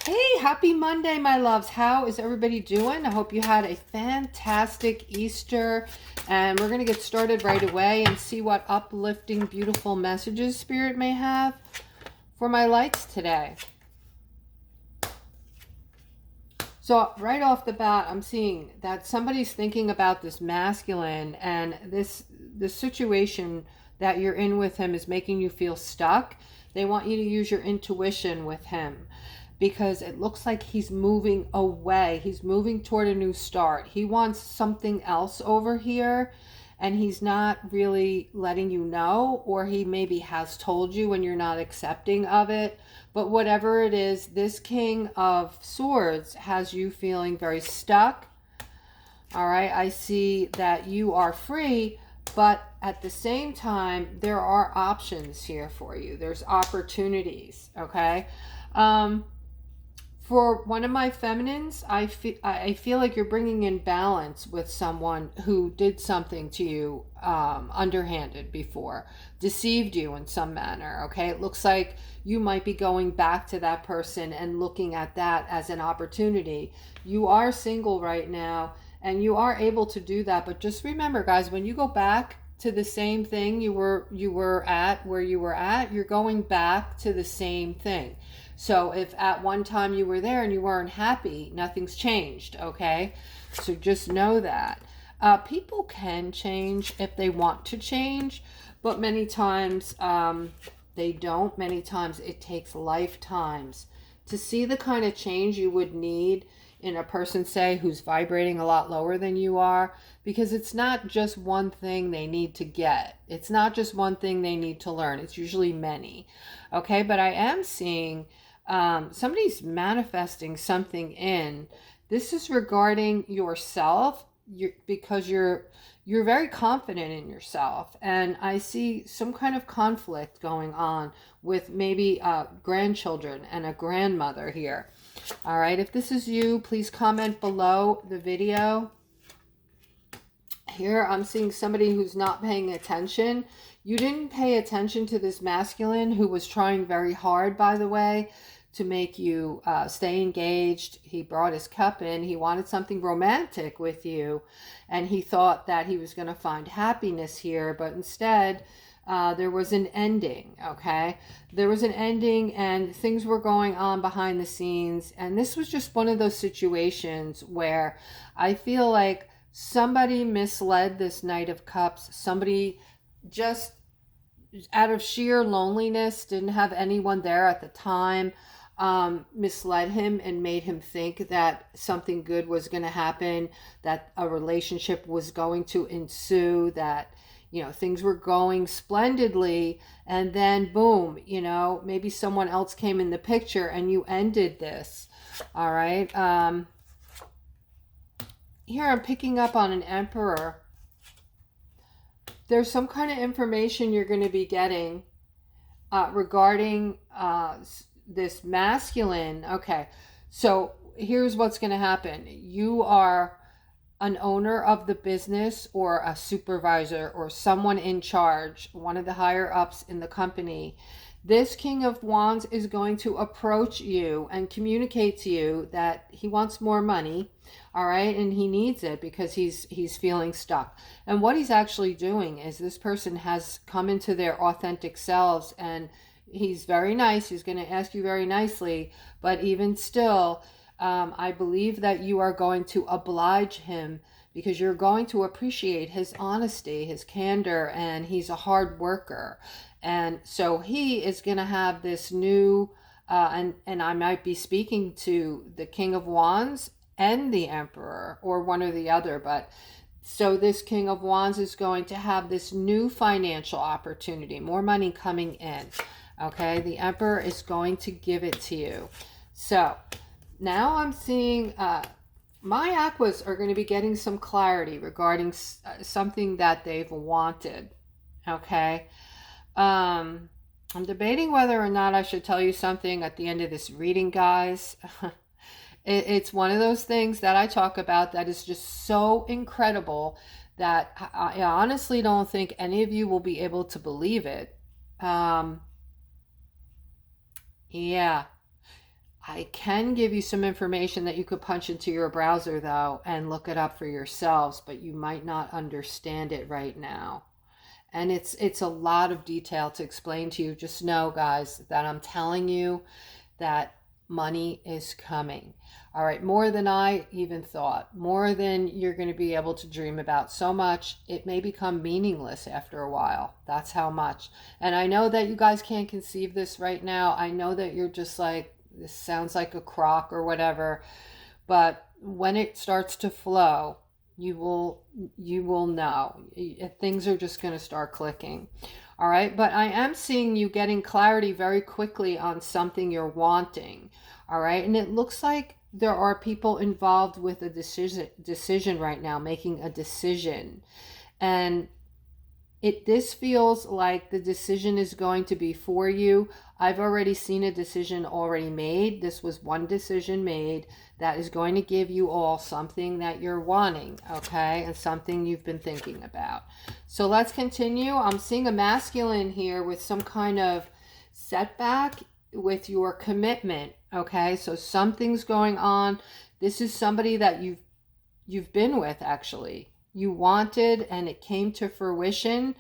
Hey, happy Monday, my loves. How is everybody doing? I hope you had a fantastic Easter. And we're going to get started right away and see what uplifting, beautiful messages Spirit may have for my lights today. So right off the bat, I'm seeing that somebody's thinking about this masculine, and the situation that you're in with him is making you feel stuck. They want you to use your intuition with him, because it looks like he's moving away. He's moving toward a new start. He wants something else over here, and he's not really letting you know, or he maybe has told you and you're not accepting of it. But whatever it is, this King of Swords has you feeling very stuck. All right, I see that you are free, but at the same time, there are options here for you. There's opportunities, okay? For one of my feminines, I feel like you're bringing in balance with someone who did something to you underhanded before, deceived you in some manner, okay? It looks like you might be going back to that person and looking at that as an opportunity. You are single right now, and you are able to do that, but just remember, guys, when you go back to the same thing you were at where you were at, you're going back to the same thing. So if at one time you were there and you weren't happy, nothing's changed, okay? So just know that. People can change if they want to change, but many times they don't. Many times it takes lifetimes to see the kind of change you would need in a person, say, who's vibrating a lot lower than you are, because it's not just one thing they need to get. It's not just one thing they need to learn. It's usually many, okay? But I am seeing somebody's manifesting something in. This is regarding yourself, because you're very confident in yourself, and I see some kind of conflict going on with maybe grandchildren and a grandmother here. All right, if this is you, please comment below the video. Here I'm seeing somebody who's not paying attention. You didn't pay attention to this masculine who was trying very hard, by the way, to make you stay engaged. He brought his cup in. He wanted something romantic with you, and he thought that he was going to find happiness here, but instead there was an ending, okay? There was an ending, and things were going on behind the scenes, and this was just one of those situations where I feel like somebody misled this Knight of Cups. Somebody just out of sheer loneliness, didn't have anyone there at the time, misled him and made him think that something good was going to happen, that a relationship was going to ensue, that, you know, things were going splendidly, and then boom, you know, maybe someone else came in the picture and you ended this. All right. Here I'm picking up on an Emperor. There's some kind of information you're going to be getting regarding this masculine. Okay, so here's what's going to happen. You are an owner of the business, or a supervisor, or someone in charge, one of the higher ups in the company. This King of Wands is going to approach you and communicate to you that he wants more money, all right, and he needs it because he's feeling stuck. And what he's actually doing is, this person has come into their authentic selves, and he's very nice. He's going to ask you very nicely, but even still, I believe that you are going to oblige him, because you're going to appreciate his honesty, his candor, and he's a hard worker. And so he is going to have this new, and I might be speaking to the King of Wands and the Emperor, or one or the other, but so this King of Wands is going to have this new financial opportunity, more money coming in. Okay, the Emperor is going to give it to you. So now I'm seeing my Aquas are going to be getting some clarity regarding something that they've wanted. Okay. I'm debating whether or not I should tell you something at the end of this reading, guys. It's one of those things that I talk about that is just so incredible that I honestly don't think any of you will be able to believe it. Yeah. I can give you some information that you could punch into your browser though and look it up for yourselves, but you might not understand it right now. And it's a lot of detail to explain to you. Just know, guys, that I'm telling you that money is coming. All right, more than I even thought, more than you're going to be able to dream about. So much it may become meaningless after a while. That's how much. And I know that you guys can't conceive this right now. I know that you're just like, this sounds like a crock or whatever, but when it starts to flow, you will know. Things are just going to start clicking. All right, but I am seeing you getting clarity very quickly on something you're wanting. All right, and it looks like there are people involved with a decision right now, making a decision. And this feels like the decision is going to be for you. I've already seen a decision already made. This was one decision made that is going to give you all something that you're wanting, okay? And something you've been thinking about. So let's continue. I'm seeing a masculine here with some kind of setback with your commitment, okay? So something's going on. This is somebody that you've been with, actually. You wanted and it came to fruition.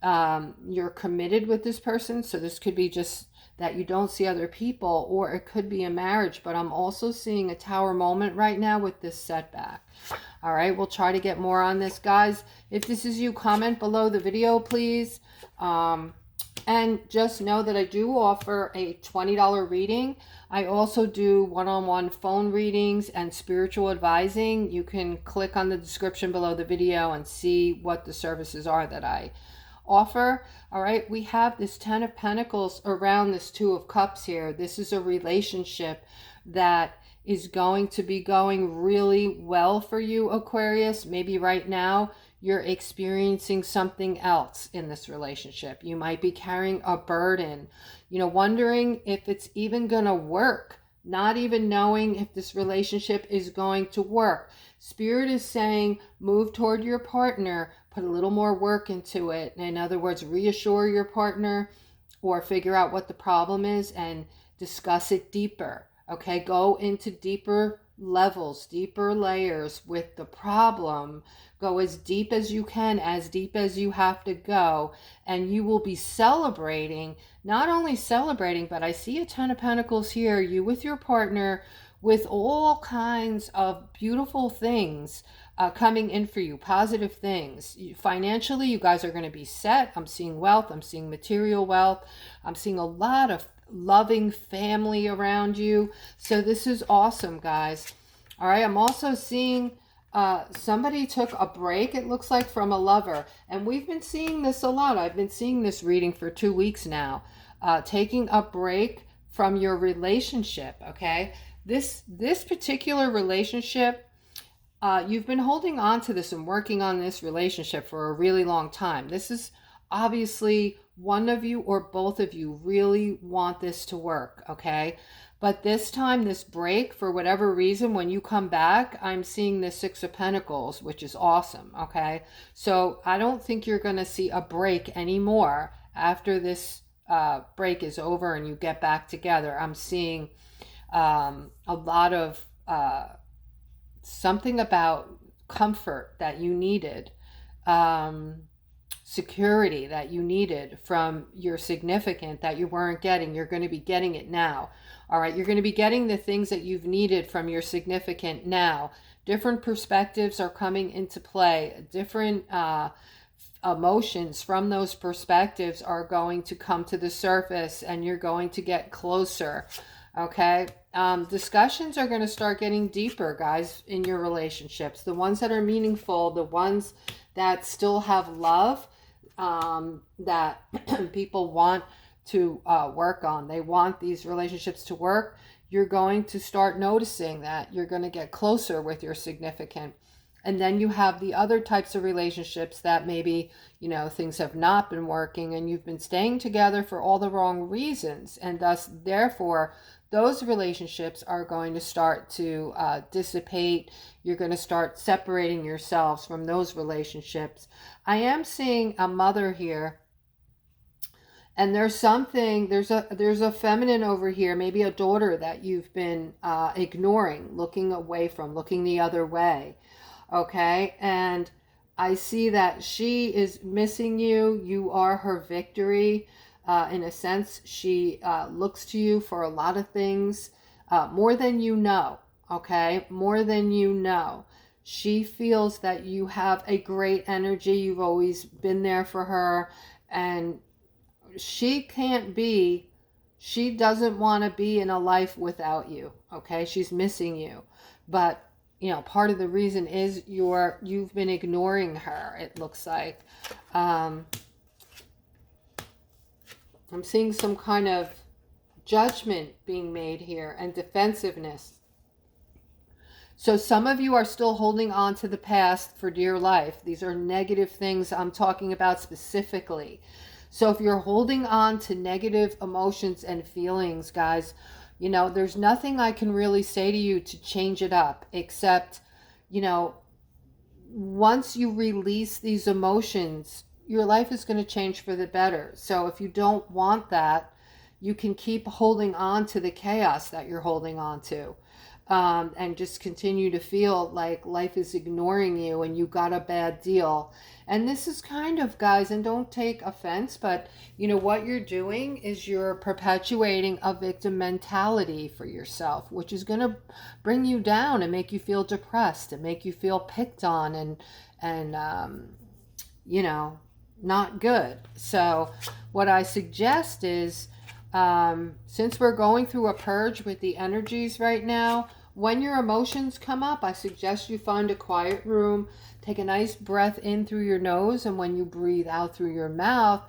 You're committed with this person. So this could be just that you don't see other people, or it could be a marriage. But I'm also seeing a tower moment right now with this setback. All right, we'll try to get more on this, guys. If this is you, comment below the video, please. And just know that I do offer a $20 reading. I also do one-on-one phone readings and spiritual advising. You can click on the description below the video and see what the services are that I offer. All right, we have this 10 of Pentacles around this 2 of Cups here. This is a relationship that is going to be going really well for you, Aquarius. Maybe right now you're experiencing something else in this relationship. You might be carrying a burden, wondering if it's even going to work, not even knowing if this relationship is going to work. Spirit is saying, move toward your partner, put a little more work into it. In other words, reassure your partner or figure out what the problem is and discuss it deeper. Okay, go into deeper levels, deeper layers with the problem. Go as deep as you can, as deep as you have to go, and you will be celebrating. Not only celebrating, but I see a 10 of Pentacles here, you with your partner, with all kinds of beautiful things coming in for you, positive things. Financially, you guys are going to be set. I'm seeing wealth. I'm seeing material wealth. I'm seeing a lot of loving family around you. So this is awesome, guys. All right, I'm also seeing somebody took a break, it looks like, from a lover. And we've been seeing this a lot. I've been seeing this reading for 2 weeks now. Taking a break from your relationship, okay? This particular relationship, you've been holding on to this and working on this relationship for a really long time. This is obviously one of you or both of you really want this to work, okay? But this time, this break, for whatever reason, when you come back, I'm seeing the 6 of Pentacles, which is awesome, okay? So I don't think you're going to see a break anymore after this break is over and you get back together. I'm seeing a lot of something about comfort that you needed, security that you needed from your significant that you weren't getting. You're going to be getting it now. All right, you're going to be getting the things that you've needed from your significant now. Different perspectives are coming into play. Different emotions from those perspectives are going to come to the surface, and you're going to get closer. Okay, discussions are going to start getting deeper, guys, in your relationships. The ones that are meaningful, the ones that still have love, that people want to work on. They want these relationships to work. You're going to start noticing that you're going to get closer with your significant. And then you have the other types of relationships that maybe, things have not been working and you've been staying together for all the wrong reasons. And thus, therefore, those relationships are going to start to dissipate. You're going to start separating yourselves from those relationships. I am seeing a mother here, And there's a feminine over here, maybe a daughter that you've been ignoring, looking away from, looking the other way. Okay. And I see that she is missing you. You are her victory. In a sense, she looks to you for a lot of things, more than you know. Okay. More than you know. She feels that you have a great energy. You've always been there for her. And she doesn't want to be in a life without you. Okay. She's missing you. But part of the reason is you've been ignoring her, it looks like. I'm seeing some kind of judgment being made here and defensiveness. So some of you are still holding on to the past for dear life. These are negative things I'm talking about specifically. So if you're holding on to negative emotions and feelings, guys, there's nothing I can really say to you to change it up, except, once you release these emotions, your life is going to change for the better. So if you don't want that, you can keep holding on to the chaos that you're holding on to. And just continue to feel like life is ignoring you and you got a bad deal. And this is kind of, guys, and don't take offense, but what you're doing is you're perpetuating a victim mentality for yourself, which is going to bring you down and make you feel depressed and make you feel picked on and not good. So what I suggest is, since we're going through a purge with the energies right now, when your emotions come up, I suggest you find a quiet room, take a nice breath in through your nose, and when you breathe out through your mouth,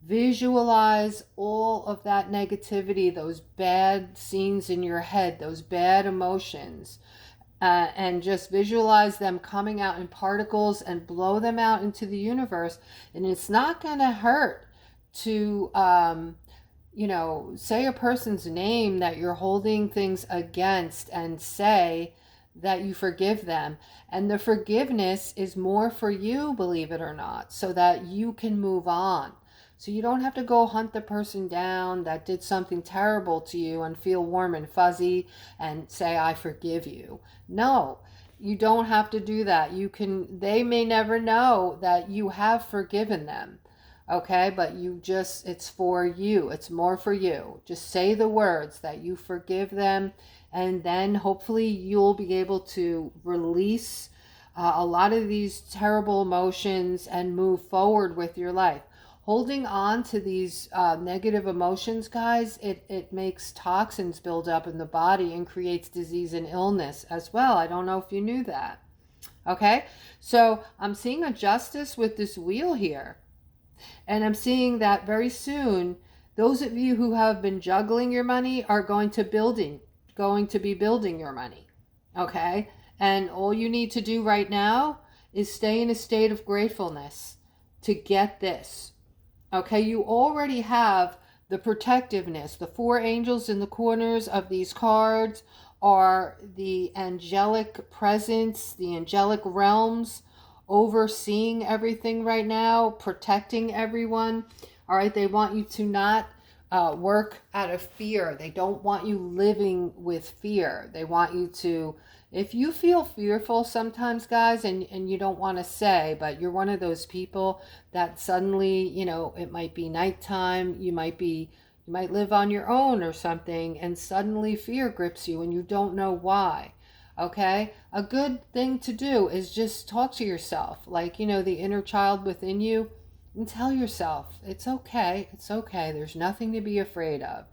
visualize all of that negativity, those bad scenes in your head, those bad emotions, and just visualize them coming out in particles and blow them out into the universe. And it's not going to hurt to say a person's name that you're holding things against and say that you forgive them. And the forgiveness is more for you, believe it or not, so that you can move on. So you don't have to go hunt the person down that did something terrible to you and feel warm and fuzzy and say, I forgive you. No, you don't have to do that. They may never know that you have forgiven them. Okay, but it's for you. It's more for you. Just say the words that you forgive them, and then hopefully you'll be able to release a lot of these terrible emotions and move forward with your life. Holding on to these negative emotions, guys, it makes toxins build up in the body and creates disease and illness as well. I don't know if you knew that. Okay, so I'm seeing a justice with this wheel here. And I'm seeing that very soon, those of you who have been juggling your money are going to be building your money. Okay? And all you need to do right now is stay in a state of gratefulness to get this. Okay? You already have the protectiveness. The 4 angels in the corners of these cards are the angelic presence, the angelic realms overseeing everything right now, protecting everyone. All right, they want you to not work out of fear. They don't want you living with fear. They want you to, if you feel fearful sometimes, guys, and you don't want to say, but you're one of those people that suddenly, it might be nighttime, you might live on your own or something, and suddenly fear grips you and you don't know why. Okay, a good thing to do is just talk to yourself, like, the inner child within you, and tell yourself, it's okay, there's nothing to be afraid of.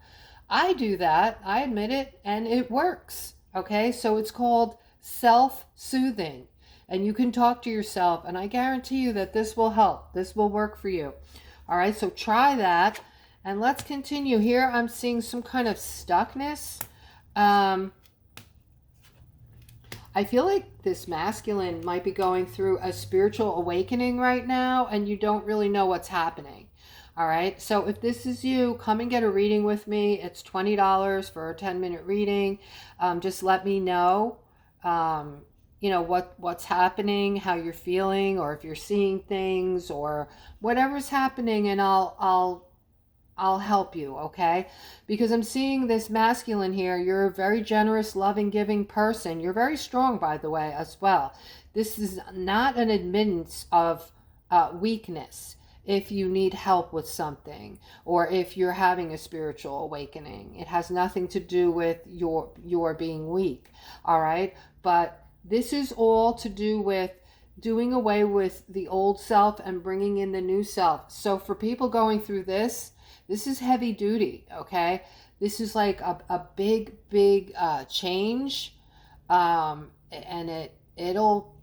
I do that, I admit it, and it works. Okay, so it's called self-soothing, and you can talk to yourself, and I guarantee you that this will help, this will work for you. All right, so try that, and let's continue. Here I'm seeing some kind of stuckness. I feel like this masculine might be going through a spiritual awakening right now, and you don't really know what's happening. All right. So if this is you, come and get a reading with me. It's $20 for a 10-minute reading. Just let me know, what's happening, how you're feeling, or if you're seeing things or whatever's happening. And I'll I'll help you, okay? Because I'm seeing this masculine here. You're a very generous, loving, giving person. You're very strong, by the way, as well. This is not an admittance of weakness if you need help with something or if you're having a spiritual awakening. It has nothing to do with your being weak, all right? But this is all to do with doing away with the old self and bringing in the new self. So for people going through this is heavy duty, okay? This is like a big change, and it'll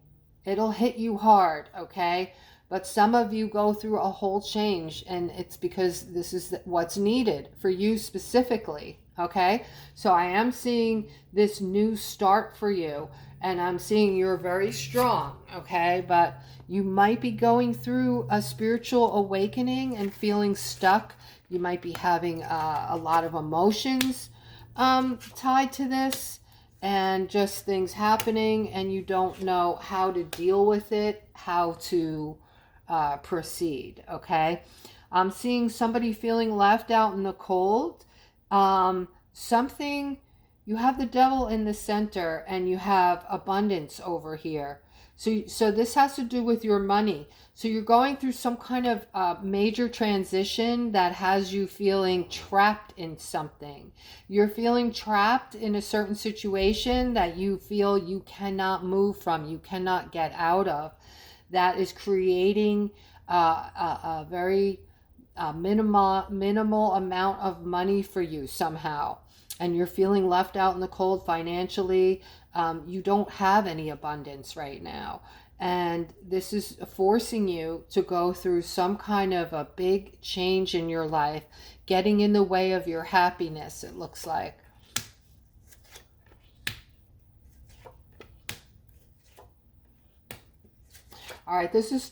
hit you hard, okay? But some of you go through a whole change, and it's because this is what's needed for you specifically, okay? So I am seeing this new start for you, and I'm seeing you're very strong, okay? But you might be going through a spiritual awakening and feeling stuck. You might be having a lot of emotions tied to this, and just things happening, and you don't know how to deal with it, how to proceed, okay? I'm seeing somebody feeling left out in the cold. Something, you have the devil in the center and you have abundance over here. So this has to do with your money. So you're going through some kind of major transition that has you feeling trapped in something. You're feeling trapped in a certain situation that you feel you cannot move from, you cannot get out of. That is creating a very minimal amount of money for you somehow. And you're feeling left out in the cold financially. You don't have any abundance right now. And this is forcing you to go through some kind of a big change in your life, getting in the way of your happiness, it looks like. All right, this is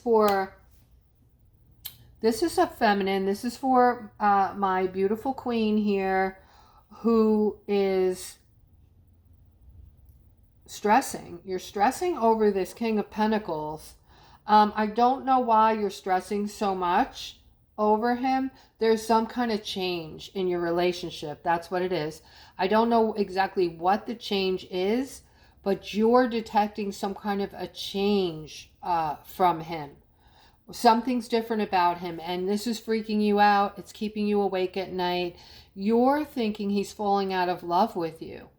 a feminine. This is for my beautiful queen here who is stressing. You're stressing over this King of Pentacles. I don't know why you're stressing so much over him. There's some kind of change in your relationship. That's what it is. I don't know exactly what the change is, but you're detecting some kind of a change from him. Something's different about him, and this is freaking you out. It's keeping you awake at night. You're thinking he's falling out of love with you.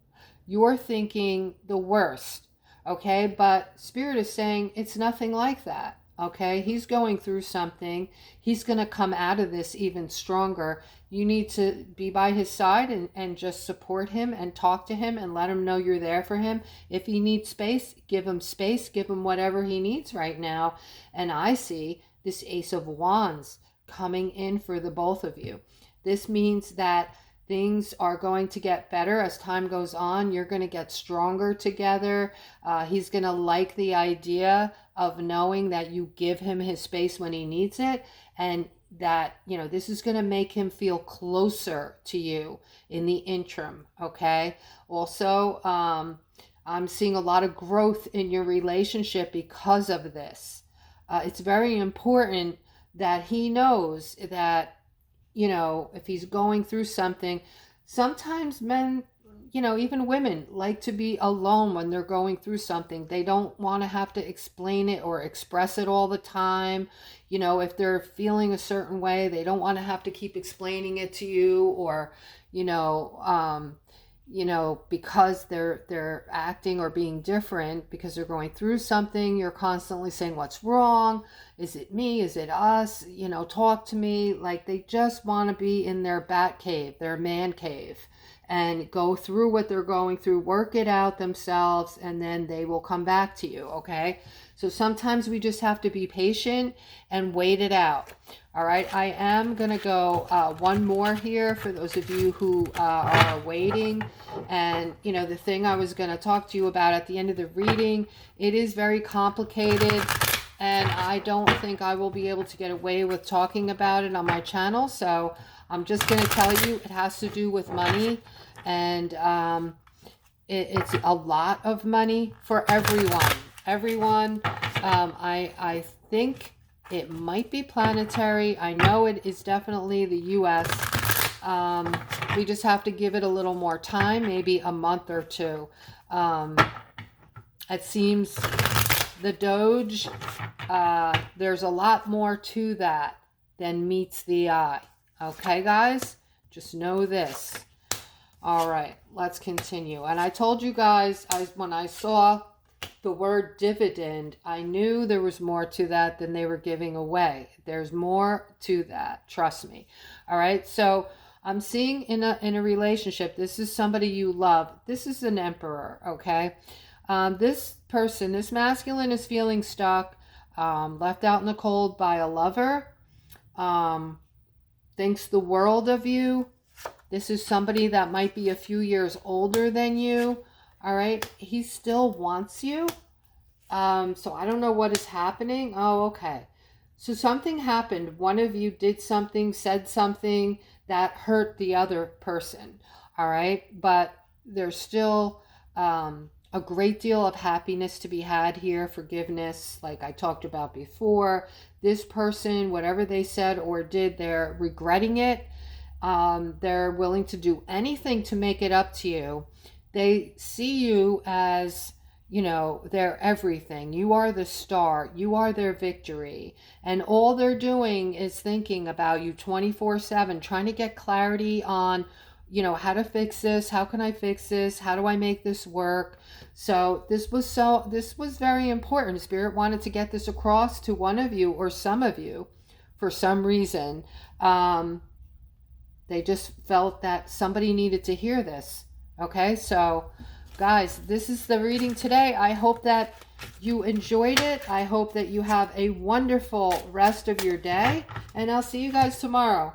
You're thinking the worst, okay? But Spirit is saying it's nothing like that, okay? He's going through something. He's going to come out of this even stronger. You need to be by his side and just support him and talk to him and let him know you're there for him. If he needs space, give him whatever he needs right now. And I see this Ace of Wands coming in for the both of you. This means that things are going to get better as time goes on. You're going to get stronger together. He's going to like the idea of knowing that you give him his space when he needs it, and that, you know, this is going to make him feel closer to you in the interim, okay? Also, I'm seeing a lot of growth in your relationship because of this. It's very important that he knows that, you know, if he's going through something, sometimes men, you know, even women like to be alone when they're going through something. They don't want to have to explain it or express it all the time. You know, if they're feeling a certain way, they don't want to have to keep explaining it to you, or, because they're acting or being different because they're going through something. You're constantly saying, what's wrong? Is it me? Is it us? You know, talk to me. Like, they just want to be in their bat cave, their man cave, and go through what they're going through, work it out themselves, and then they will come back to you, okay? So sometimes we just have to be patient and wait it out. All right, I am going to go one more here for those of you who are waiting. And, you know, the thing I was going to talk to you about at the end of the reading, it is very complicated, and I don't think I will be able to get away with talking about it on my channel. So I'm just going to tell you it has to do with money, and it's a lot of money for everyone. I think It might be planetary. I know it is definitely the U.S. We just have to give it a little more time, maybe a month or two. It seems the Doge, there's a lot more to that than meets the eye. Okay, guys? Just know this. All right, let's continue. And I told you guys, when I saw the word dividend, I knew there was more to that than they were giving away. There's more to that. Trust me. All right, so I'm seeing in a relationship, this is somebody you love. This is an emperor, okay? This person, this masculine is feeling stuck, left out in the cold by a lover, thinks the world of you. This is somebody that might be a few years older than you. All right. He still wants you. So I don't know what is happening. Oh, okay. So something happened. One of you did something, said something that hurt the other person. All right. But there's still a great deal of happiness to be had here. Forgiveness, like I talked about before. This person, whatever they said or did, they're regretting it. They're willing to do anything to make it up to you. They see you as, you know, their everything. You are the star. You are their victory. And all they're doing is thinking about you 24/7, trying to get clarity on, you know, how to fix this. How can I fix this? How do I make this work? So this was very important. Spirit wanted to get this across to one of you or some of you for some reason. They just felt that somebody needed to hear this. Okay, so guys, this is the reading today. I hope that you enjoyed it. I hope that you have a wonderful rest of your day. And I'll see you guys tomorrow.